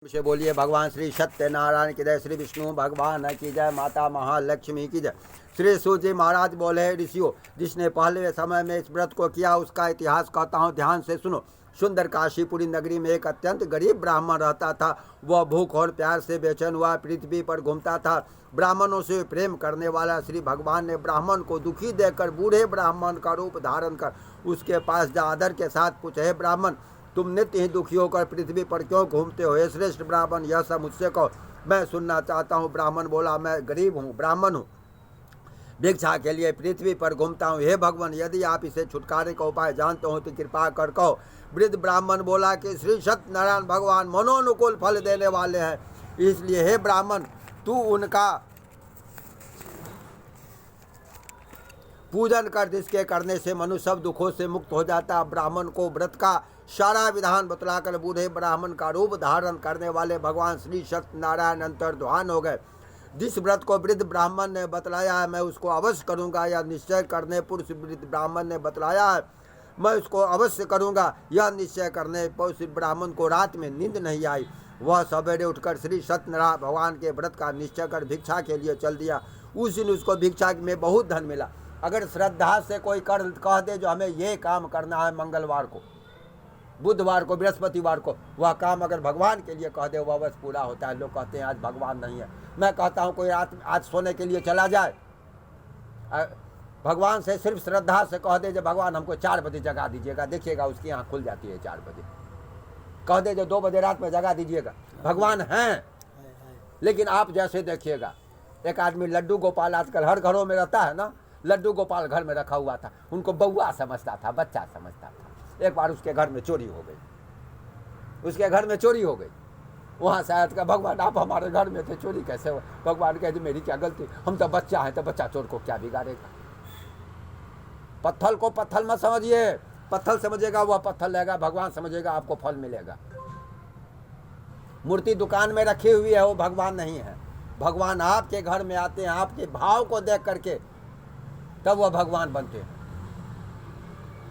से बोलिए भगवान श्री सत्यनारायण की जय, श्री विष्णु भगवान की जय, माता महालक्ष्मी की जय। श्री सूजी महाराज बोले, ऋषियों, जिसने पहले समय में इस व्रत को किया उसका इतिहास कहता हूँ, ध्यान से सुनो। सुंदर काशीपुरी नगरी में एक अत्यंत गरीब ब्राह्मण रहता था। वह भूख और प्यार से बेचैन हुआ पृथ्वी पर घूमता था। ब्राह्मणों से प्रेम करने वाला श्री भगवान ने ब्राह्मण को दुखी देखकर बूढ़े ब्राह्मण का रूप धारण कर उसके पास जा आदर के साथ पूछे, हे ब्राह्मण, तुम नित्य ही दुखी होकर पृथ्वी पर क्यों घूमते हो? हे श्रेष्ठ ब्राह्मण, यह सब मुझसे कहो, मैं सुनना चाहता हूँ। ब्राह्मण बोला, मैं गरीब हूँ, ब्राह्मण हूँ, भिक्षा के लिए पृथ्वी पर घूमता हूँ। हे भगवान, यदि आप इसे छुटकारे का उपाय जानते हो तो कृपा कर कहो। वृद्ध ब्राह्मण बोला कि श्री सत्यनारायण भगवान मनोनुकूल फल देने वाले हैं, इसलिए हे ब्राह्मण, तू उनका पूजन कर, जिसके करने से मनुष्य सब दुखों से मुक्त हो जाता। ब्राह्मण को व्रत का सारा विधान बतलाकर बूढ़े ब्राह्मण का रूप धारण करने वाले भगवान श्री सत्यनारायण अंतर्ध्यान हो गए। जिस व्रत को वृद्ध ब्राह्मण ने बतलाया है मैं उसको अवश्य करूंगा, यह निश्चय करने पुरुष वृद्ध ब्राह्मण ने बतलाया है मैं उसको अवश्य करूंगा, यह निश्चय करने पर उस ब्राह्मण को रात में नींद नहीं आई। वह सवेरे उठकर श्री सत्यनारायण भगवान के व्रत का निश्चय कर भिक्षा के लिए चल दिया। उस दिन उसको भिक्षा में बहुत धन मिला। अगर श्रद्धा से कोई कह दे जो हमें ये काम करना है मंगलवार को, बुधवार को, बृहस्पतिवार को, वह काम अगर भगवान के लिए कह दे वह बस पूरा होता है। लोग कहते हैं आज भगवान नहीं है। मैं कहता हूँ कोई रात आज सोने के लिए चला जाए, भगवान से सिर्फ श्रद्धा से कह दे जो भगवान हमको 4 बजे जगा दीजिएगा, देखिएगा उसकी आँख खुल जाती है 4 बजे। कह दे जो 2 बजे रात में जगा दीजिएगा, भगवान हैं। लेकिन आप जैसे देखिएगा, एक आदमी लड्डू गोपाल आजकल हर घरों में रहता है ना, लड्डू गोपाल घर में रखा हुआ था, उनको बउआ समझता था, बच्चा समझता था। एक बार उसके घर में चोरी हो गई, उसके घर में चोरी हो गई। वहाँ शायद का भगवान आप हमारे घर में थे, चोरी कैसे हो? भगवान कहते मेरी क्या गलती, हम तो बच्चा है, तो बच्चा चोर को क्या बिगाड़ेगा? पत्थर को पत्थर मत समझिए, पत्थर समझेगा वह पत्थर लेगा, भगवान समझेगा आपको फल मिलेगा। मूर्ति दुकान में रखी हुई है वो भगवान नहीं है। भगवान आपके घर में आते हैं, आपके भाव को देख करके तब वह भगवान बनते हैं।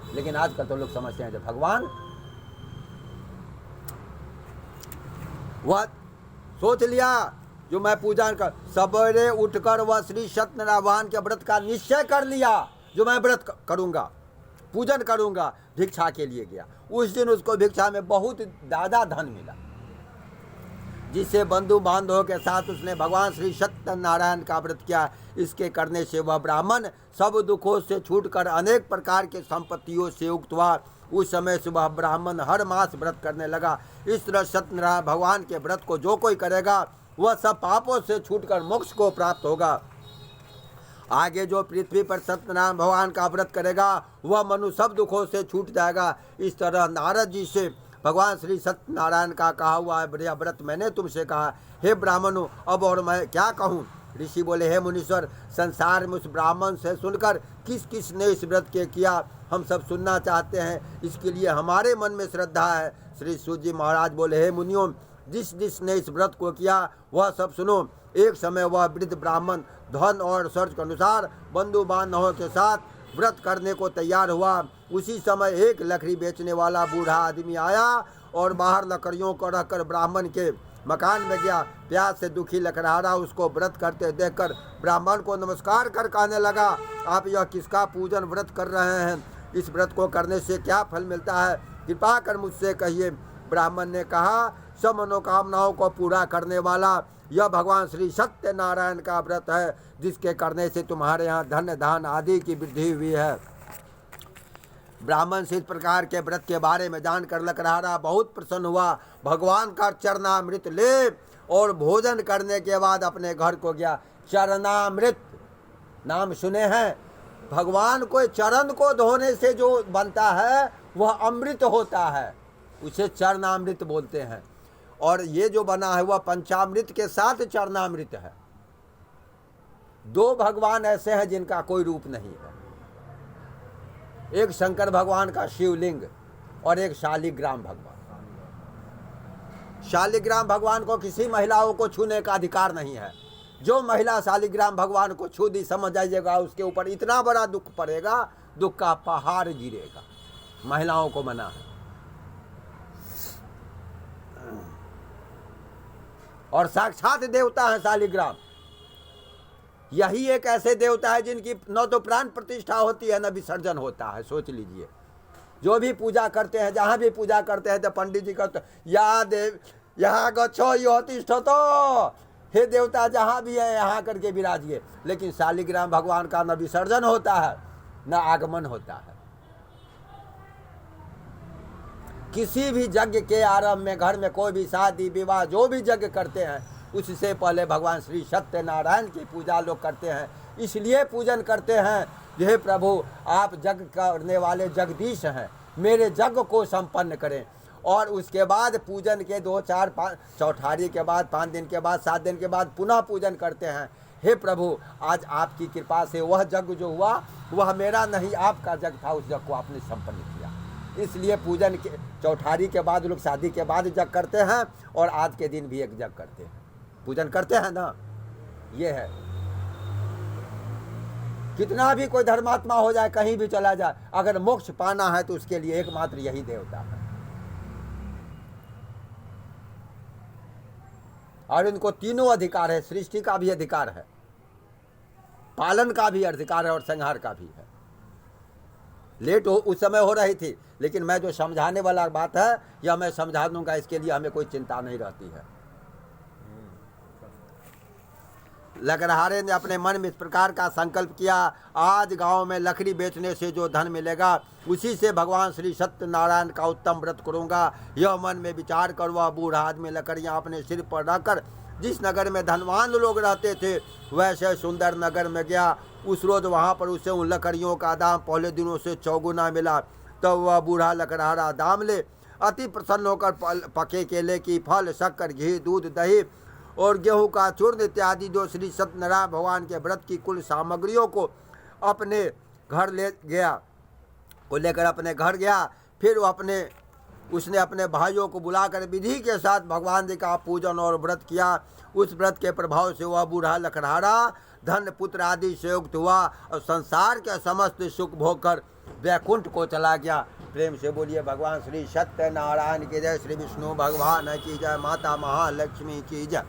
लेकिन आजकल तो लोग समझते हैं जब भगवान, वह सोच लिया जो मैं पूजा कर, सवेरे उठकर वह श्री सत्यनारायण के व्रत का निश्चय कर लिया जो मैं व्रत करूंगा, पूजन करूंगा। भिक्षा के लिए गया। उस दिन उसको भिक्षा में बहुत ज़्यादा धन मिला, जिससे बंधु बांधवों के साथ उसने भगवान श्री सत्यनारायण का व्रत किया। इसके करने से वह ब्राह्मण सब दुखों से छूटकर अनेक प्रकार के संपत्तियों से युक्त हुआ। उस समय से वह ब्राह्मण हर मास व्रत करने लगा। इस तरह सत्यनारायण भगवान के व्रत को जो कोई करेगा वह सब पापों से छूटकर मोक्ष को प्राप्त होगा। आगे जो पृथ्वी पर सत्यनारायण भगवान का व्रत करेगा वह मनुष्य सब दुखों से छूट जाएगा। इस तरह नारद जी से भगवान श्री सत्यनारायण का कहा हुआ है यह व्रत मैंने तुमसे कहा। हे ब्राह्मणों, अब और मैं क्या कहूँ? ऋषि बोले, हे मुनीश्वर, संसार में उस ब्राह्मण से सुनकर किस किस ने इस व्रत के किया हम सब सुनना चाहते हैं, इसके लिए हमारे मन में श्रद्धा है। श्री सूजी महाराज बोले, हे मुनियों, जिस जिसने इस व्रत को किया वह सब सुनो। एक समय वह वृद्ध ब्राह्मण धन और शर्त के अनुसार बंधु बांधवों के साथ व्रत करने को तैयार हुआ। उसी समय एक लकड़ी बेचने वाला बूढ़ा आदमी आया और बाहर लकड़ियों को रखकर ब्राह्मण के मकान में गया। प्यास से दुखी लकड़हारा उसको व्रत करते देखकर ब्राह्मण को नमस्कार कर कहने लगा, आप यह किसका पूजन व्रत कर रहे हैं? इस व्रत को करने से क्या फल मिलता है? कृपा कर मुझसे कहिए। ब्राह्मण ने कहा, सब मनोकामनाओं को पूरा करने वाला यह भगवान श्री सत्यनारायण का व्रत है, जिसके करने से तुम्हारे यहाँ धन धान आदि की वृद्धि हुई है। ब्राह्मण से इस प्रकार के व्रत के बारे में जानकर लकड़हारा बहुत प्रसन्न हुआ। भगवान का चरणामृत ले और भोजन करने के बाद अपने घर को गया। चरणामृत नाम सुने हैं? भगवान को चरण को धोने से जो बनता है वह अमृत होता है, उसे चरणामृत बोलते हैं। और ये जो बना है वह पंचामृत के साथ चरणामृत है। 2 भगवान ऐसे हैं जिनका कोई रूप नहीं है, एक शंकर भगवान का शिवलिंग और एक शालिग्राम भगवान। शालिग्राम भगवान को किसी महिलाओं को छूने का अधिकार नहीं है। जो महिला शालिग्राम भगवान को छू दी समझ जाइएगा उसके ऊपर इतना बड़ा दुख पड़ेगा, दुख का पहाड़ गिरेगा। महिलाओं को मना है। और साक्षात देवता है शालिग्राम। यही एक ऐसे देवता है जिनकी न तो प्राण प्रतिष्ठा होती है न विसर्जन होता है। सोच लीजिए, जो भी पूजा करते हैं, जहाँ भी पूजा करते हैं तो पंडित जी कहते या देव यहाँ गच्छो यो तिष्ठतो, हे देवता जहाँ भी है यहाँ करके विराजिए। लेकिन शालिग्राम भगवान का न विसर्जन होता है न आगमन होता है। किसी भी यज्ञ के आरंभ में, घर में कोई भी शादी विवाह जो भी यज्ञ करते हैं, उससे पहले भगवान श्री सत्यनारायण की पूजा लोग करते हैं। इसलिए पूजन करते हैं, हे प्रभु आप यज्ञ करने वाले जगदीश हैं, मेरे यज्ञ को संपन्न करें। और उसके बाद पूजन के 2, 4, 5 चौठारी के बाद 5 दिन के बाद 7 दिन के बाद पुनः पूजन करते हैं। हे प्रभु आज आपकी कृपा से वह यज्ञ जो हुआ वह मेरा नहीं आपका यज्ञ था, उस यज्ञ को आपने संपन्न किया। इसलिए पूजन के चौठारी के बाद लोग शादी के बाद यज्ञ करते हैं और आज के दिन भी एक यज्ञ करते हैं, पूजन करते हैं ना। ये है, कितना भी कोई धर्मात्मा हो जाए, कहीं भी चला जाए, अगर मोक्ष पाना है तो उसके लिए एकमात्र यही देवता है। और इनको तीनों अधिकार है, सृष्टि का भी अधिकार है, पालन का भी अधिकार है और संहार का भी है। लेट उस समय हो रही थी, लेकिन मैं जो समझाने वाला बात है यह मैं समझा दूंगा, इसके लिए हमें कोई चिंता नहीं रहती है। लकड़हारे ने अपने मन में इस प्रकार का संकल्प किया, आज गांव में लकड़ी बेचने से जो धन मिलेगा उसी से भगवान श्री सत्यनारायण का उत्तम व्रत करूंगा। यह मन में विचार कर वह बूढ़ा आदमी लकड़ियां अपने सिर पर रखकर जिस नगर में धनवान लोग रहते थे वैसे सुंदर नगर में गया। उस रोज वहां पर उसे उन लकड़ियों का दाम पहले दिनों से 4 गुना मिला। तब वह बूढ़ा लकड़हारा दाम ले अति प्रसन्न होकर पके केले की फल, शक्कर, घी, दूध, दही और गेहूं का चूर्ण इत्यादि जो श्री सत्यनारायण भगवान के व्रत की कुल सामग्रियों को अपने घर ले गया, वो लेकर अपने घर गया। फिर उसने अपने भाइयों को बुलाकर विधि के साथ भगवान जी का पूजन और व्रत किया। उस व्रत के प्रभाव से वह बूढ़ा लकड़हारा धन पुत्र आदि से युक्त हुआ और संसार के समस्त सुख भोग कर वैकुंठ को चला गया। प्रेम से बोलिए भगवान श्री सत्यनारायण की जय, श्री विष्णु भगवान की जय, माता महालक्ष्मी की जय।